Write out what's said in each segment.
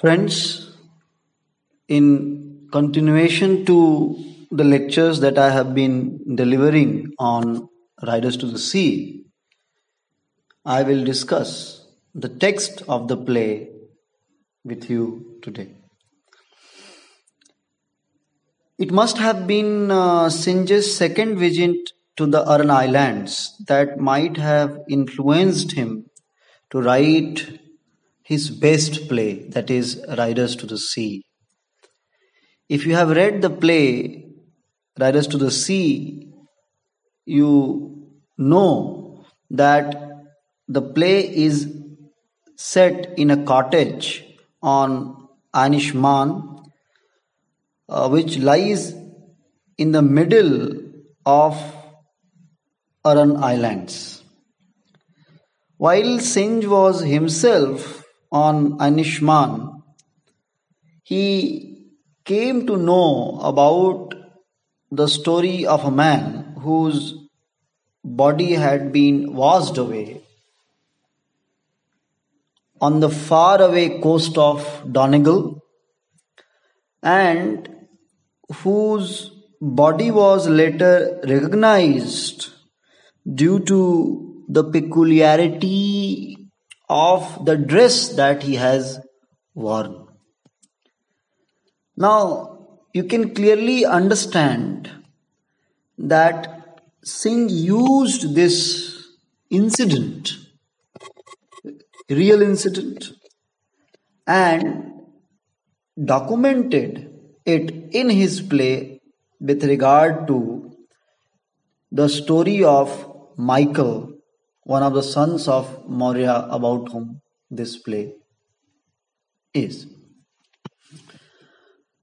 Friends, in continuation to the lectures that I have been delivering on Riders to the Sea, I will discuss the text of the play with you today. It must have been Synge's second visit to the Aran Islands that might have influenced him to write his best play, that is, Riders to the Sea. If you have read the play Riders to the Sea, you know that the play is set in a cottage on Anishman, which lies in the middle of Aran Islands. While Synge was himself on Anishman, he came to know about the story of a man whose body had been washed away on the faraway coast of Donegal, and whose body was later recognized due to the peculiarity of the dress that he has worn. Now, you can clearly understand that Synge used this incident, real incident, and documented it in his play with regard to the story of Michael, one of the sons of Maurya, about whom this play is.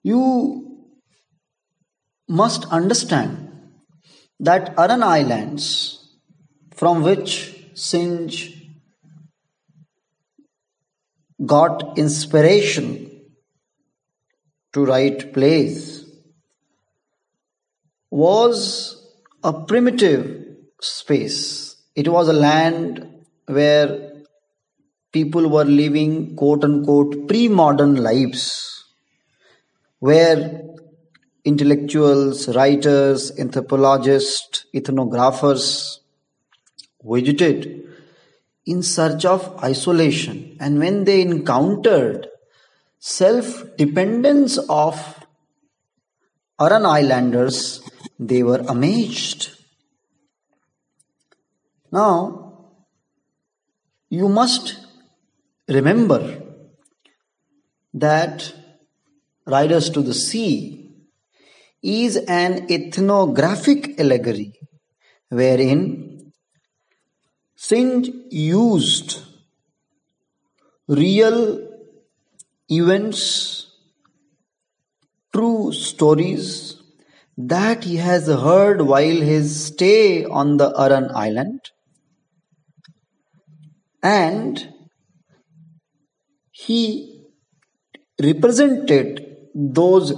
You must understand that Aran Islands, from which Synge got inspiration to write plays, was a primitive space. It was a land where people were living quote unquote pre-modern lives, where intellectuals, writers, anthropologists, ethnographers visited in search of isolation. And when they encountered self-dependence of Aran Islanders, they were amazed. Now, you must remember that Riders to the Sea is an ethnographic allegory wherein Synge used real events, true stories that he has heard while his stay on the Aran Island, and he represented those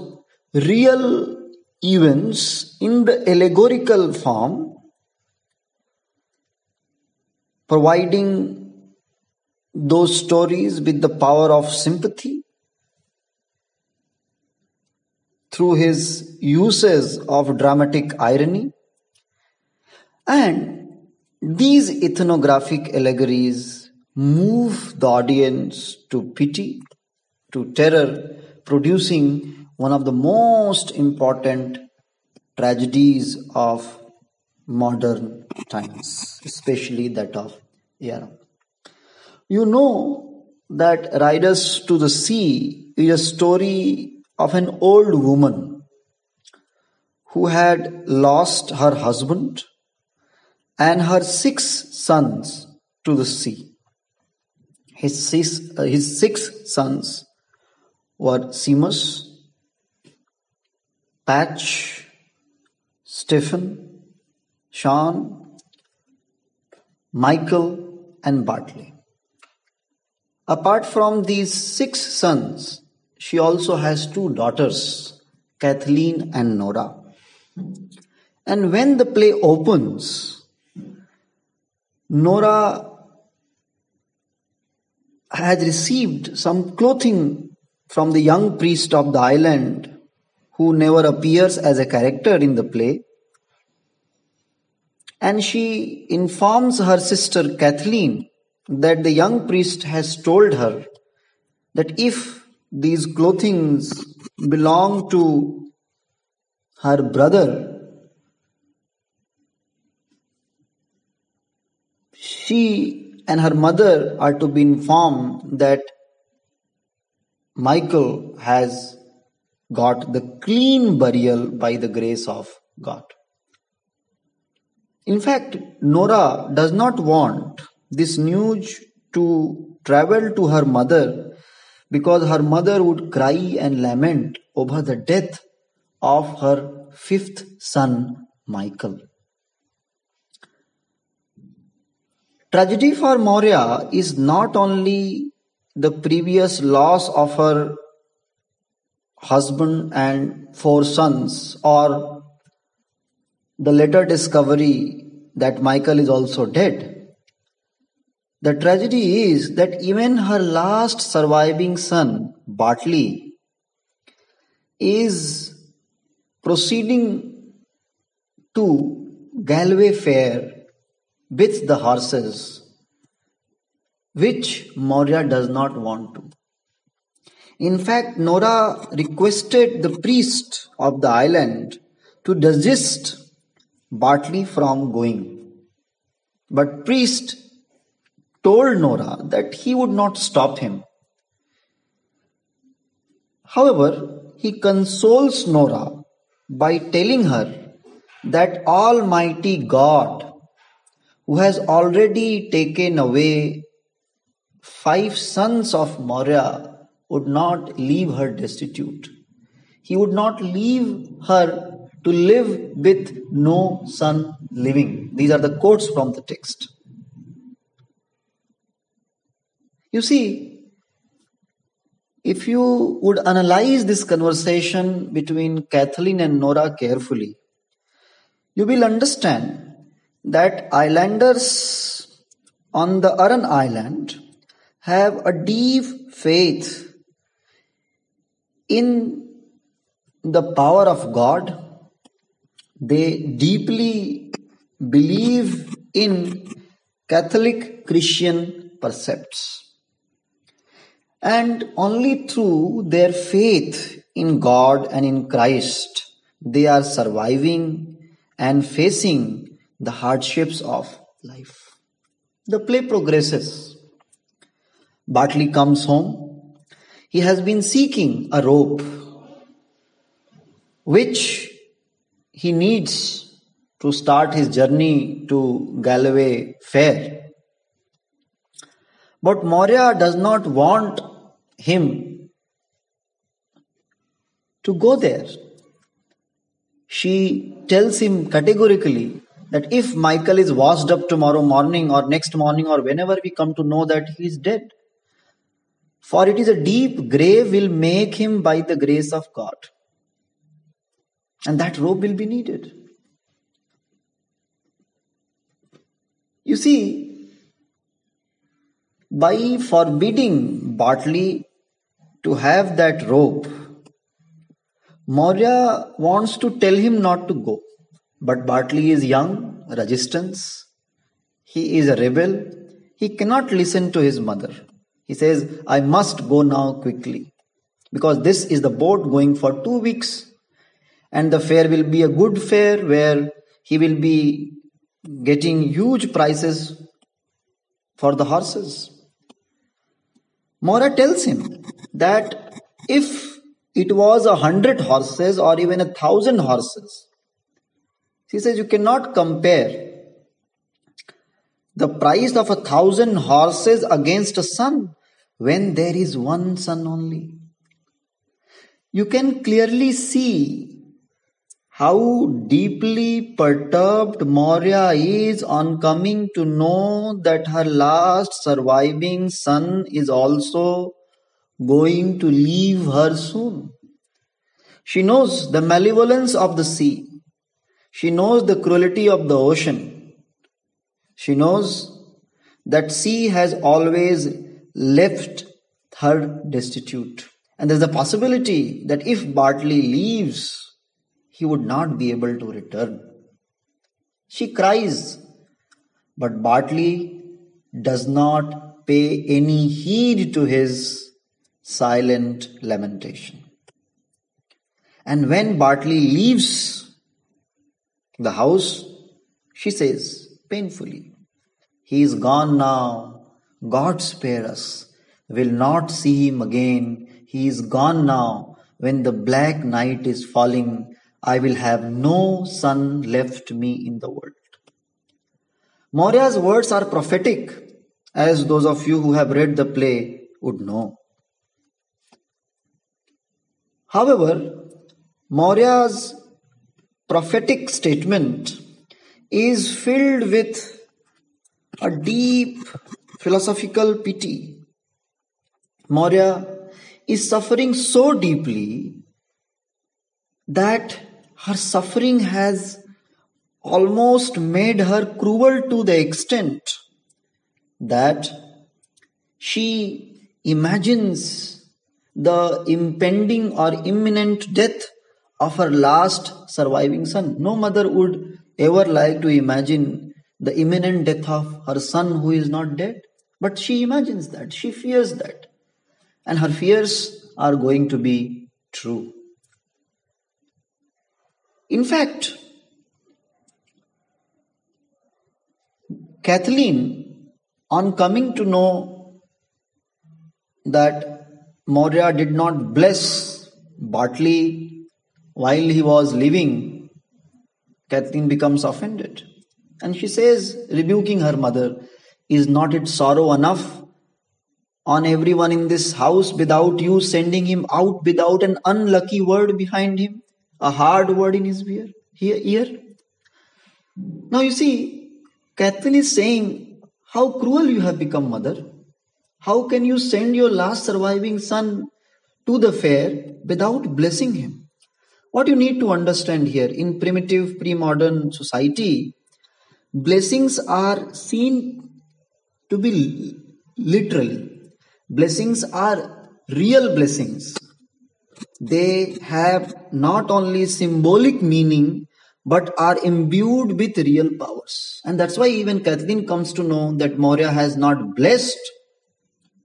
real events in the allegorical form, providing those stories with the power of sympathy through his uses of dramatic irony. And these ethnographic allegories move the audience to pity, to terror, producing one of the most important tragedies of modern times, especially that of Aran. You know that Riders to the Sea is a story of an old woman who had lost her husband and her 6 sons to the sea. His six sons were Seamus, Patch, Stephen, Sean, Michael, and Bartley. Apart from these 6 sons, she also has 2 daughters, Kathleen and Nora. And when the play opens, Nora had received some clothing from the young priest of the island, who never appears as a character in the play. And she informs her sister Kathleen that the young priest has told her that if these clothings belong to her brother, she and her mother are to be informed that Michael has got the clean burial by the grace of God. In fact, Nora does not want this news to travel to her mother because her mother would cry and lament over the death of her fifth son, Michael. Tragedy for Moria is not only the previous loss of her husband and 4 sons, or the later discovery that Michael is also dead. The tragedy is that even her last surviving son, Bartley, is proceeding to Galway Fair with the horses, which Moria does not want to. In fact, Nora requested the priest of the island to desist Bartley from going. But priest told Nora that he would not stop him. However, he consoles Nora by telling her that Almighty God, who has already taken away 5 sons of Moria, would not leave her destitute. He would not leave her to live with no son living. These are the quotes from the text. You see, if you would analyze this conversation between Kathleen and Nora carefully, you will understand that islanders on the Aran Island have a deep faith in the power of God. They deeply believe in Catholic Christian precepts. And only through their faith in God and in Christ, they are surviving and facing the hardships of life. The play progresses. Bartley comes home. He has been seeking a rope which he needs to start his journey to Galway Fair. But Moria does not want him to go there. She tells him categorically that if Michael is washed up tomorrow morning or next morning or whenever we come to know that he is dead, for it is a deep grave will make him by the grace of God. And that rope will be needed. You see, by forbidding Bartley to have that rope, Moria wants to tell him not to go. But Bartley is young, resistance. He is a rebel. He cannot listen to his mother. He says, I must go now quickly, because this is the boat going for 2 weeks. And the fair will be a good fair where he will be getting huge prices for the horses. Moria tells him that if it was 100 horses or even 1,000 horses, she says you cannot compare the price of 1,000 horses against a son when there is one son only. You can clearly see how deeply perturbed Moria is on coming to know that her last surviving son is also going to leave her soon. She knows the malevolence of the sea. She knows the cruelty of the ocean. She knows that sea has always left her destitute. And there's a possibility that if Bartley leaves, he would not be able to return. She cries, but Bartley does not pay any heed to his silent lamentation. And when Bartley leaves the house, she says painfully, "He is gone now. God spare us. We'll not see him again. He is gone now. When the black night is falling, I will have no son left me in the world." Maurya's words are prophetic, as those of you who have read the play would know. However, Maurya's prophetic statement is filled with a deep philosophical pity. Maurya is suffering so deeply that her suffering has almost made her cruel to the extent that she imagines the impending or imminent death of her last surviving son. No mother would ever like to imagine the imminent death of her son who is not dead. But she imagines that, she fears that. And her fears are going to be true. In fact, Kathleen, on coming to know that Maurya did not bless Bartley while he was living, Kathleen becomes offended. And she says, rebuking her mother, "Is not it sorrow enough on everyone in this house without you sending him out without an unlucky word behind him, a hard word in his ear?" Now you see, Kathleen is saying, how cruel you have become, mother. How can you send your last surviving son to the fair without blessing him? What you need to understand here, in primitive pre-modern society, blessings are seen to be literally. Blessings are real blessings. They have not only symbolic meaning, but are imbued with real powers. And that's why even Kathleen comes to know that Maurya has not blessed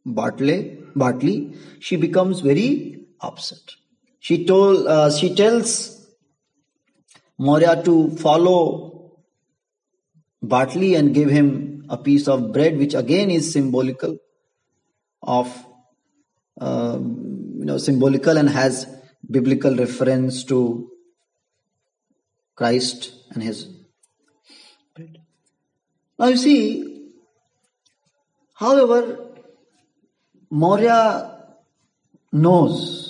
Bartley. She becomes very upset. She tells Maurya to follow Bartley and give him a piece of bread, which again is symbolical and has biblical reference to Christ and his bread. Now you see, however, Maurya knows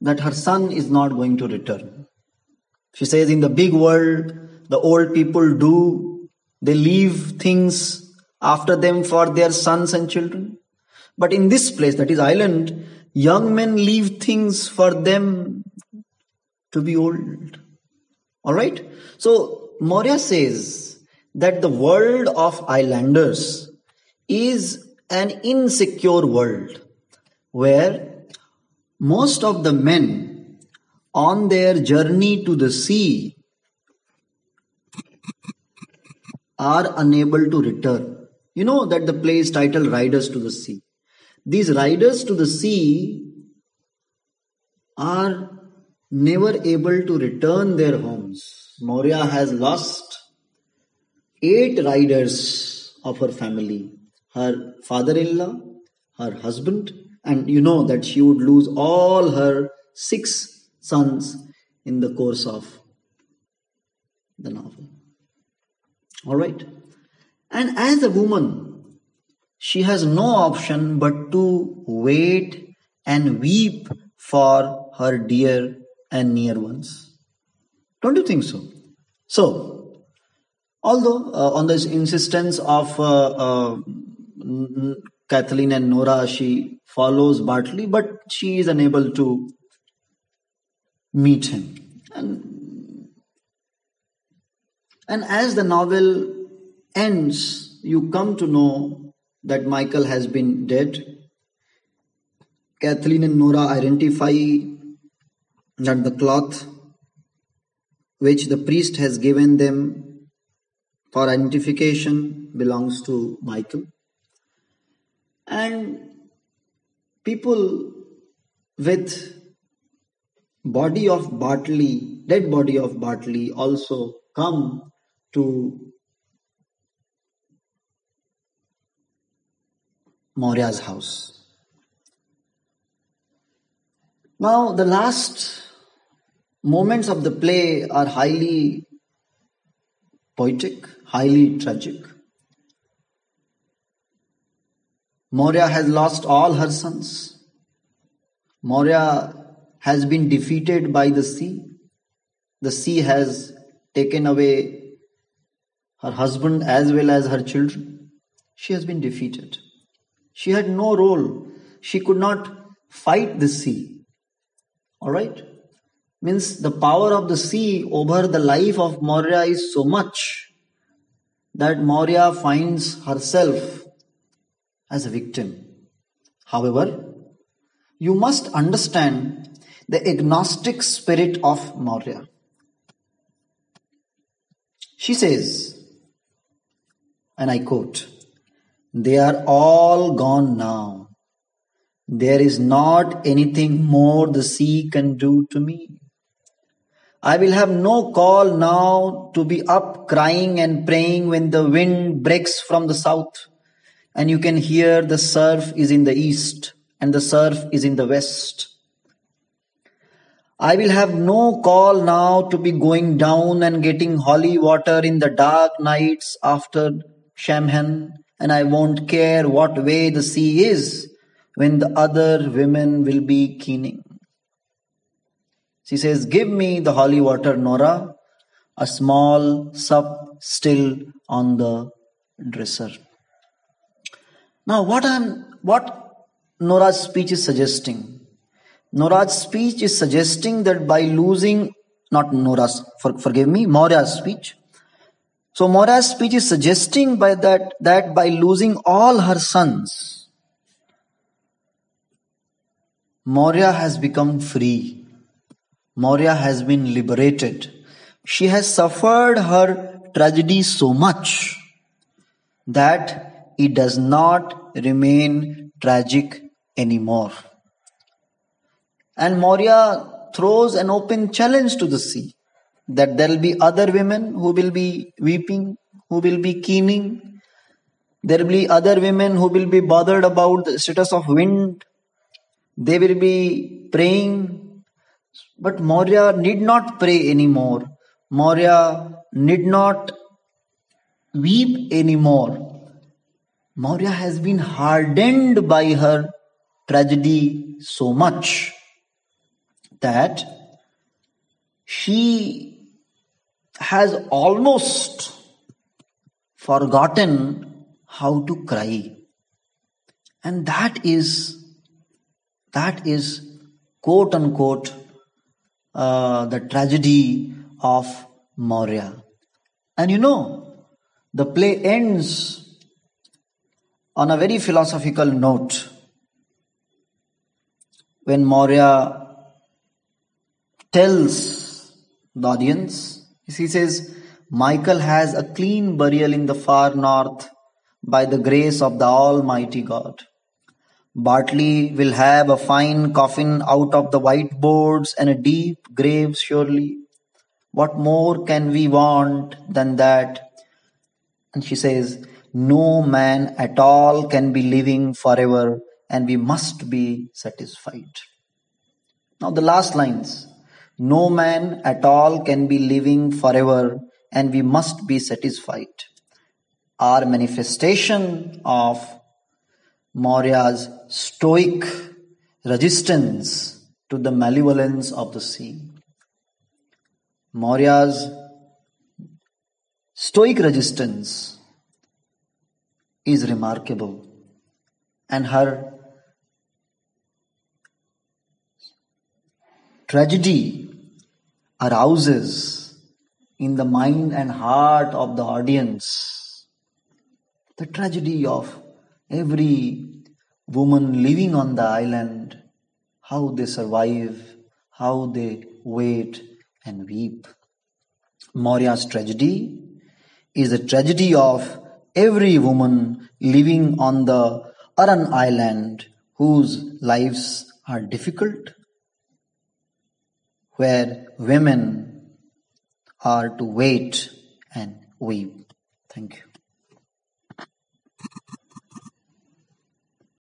that her son is not going to return. She says, in the big world, the old people they leave things after them for their sons and children. But in this place, that is Ireland, young men leave things for them to be old. Alright? So, Maurya says that the world of islanders is an insecure world where most of the men on their journey to the sea are unable to return. You know that the play is titled Riders to the Sea. These riders to the sea are never able to return their homes. Maurya has lost 8 riders of her family. Her father-in-law, her husband, and you know that she would lose all her 6 sons in the course of the novel. Alright. And as a woman, she has no option but to wait and weep for her dear and near ones. Don't you think so? So, although on the insistence of Kathleen and Nora, she follows Bartley, but she is unable to meet him. And as the novel ends, you come to know that Michael has been dead. Kathleen and Nora identify that the cloth which the priest has given them for identification belongs to Michael. And people with dead body of Bartley also come to Maurya's house. Now, the last moments of the play are highly poetic, highly tragic. Maurya has lost all her sons. Maurya has been defeated by the sea. The sea has taken away her husband as well as her children. She has been defeated. She had no role. She could not fight the sea. Alright? Means the power of the sea over the life of Maurya is so much that Maurya finds herself as a victim. However, you must understand the agnostic spirit of Maurya. She says, and I quote, "They are all gone now. There is not anything more the sea can do to me. I will have no call now to be up crying and praying when the wind breaks from the south and you can hear the surf is in the east and the surf is in the west. I will have no call now to be going down and getting holy water in the dark nights after Shamhan, and I won't care what way the sea is when the other women will be keening." She says, "Give me the holy water, Nora, a small sup still on the dresser." Now, what Nora's speech is suggesting? Nora's speech is suggesting that by losing, not Nora's, forgive me, Maurya's speech. So Maurya's speech is suggesting that by losing all her sons, Maurya has become free. Maurya has been liberated. She has suffered her tragedy so much that it does not remain tragic anymore. And Maurya throws an open challenge to the sea that there will be other women who will be weeping, who will be keening. There will be other women who will be bothered about the status of wind. They will be praying. But Maurya need not pray anymore. Maurya need not weep anymore. Maurya has been hardened by her tragedy so much that she has almost forgotten how to cry. And that is quote unquote the tragedy of Maurya. And the play ends on a very philosophical note when Maurya tells the audience, he says, "Michael has a clean burial in the far north by the grace of the Almighty God. Bartley will have a fine coffin out of the white boards and a deep grave surely. What more can we want than that?" And she says, "No man at all can be living forever and we must be satisfied." Now the last lines. No man at all can be living forever and we must be satisfied, are manifestation of Maurya's stoic resistance to the malevolence of the sea. Maurya's stoic resistance is remarkable, and her tragedy arouses in the mind and heart of the audience the tragedy of every woman living on the island how they survive, how they wait and weep. Maurya's tragedy is a tragedy of every woman living on the Aran island whose lives are difficult, where women are to wait and weep. Thank you.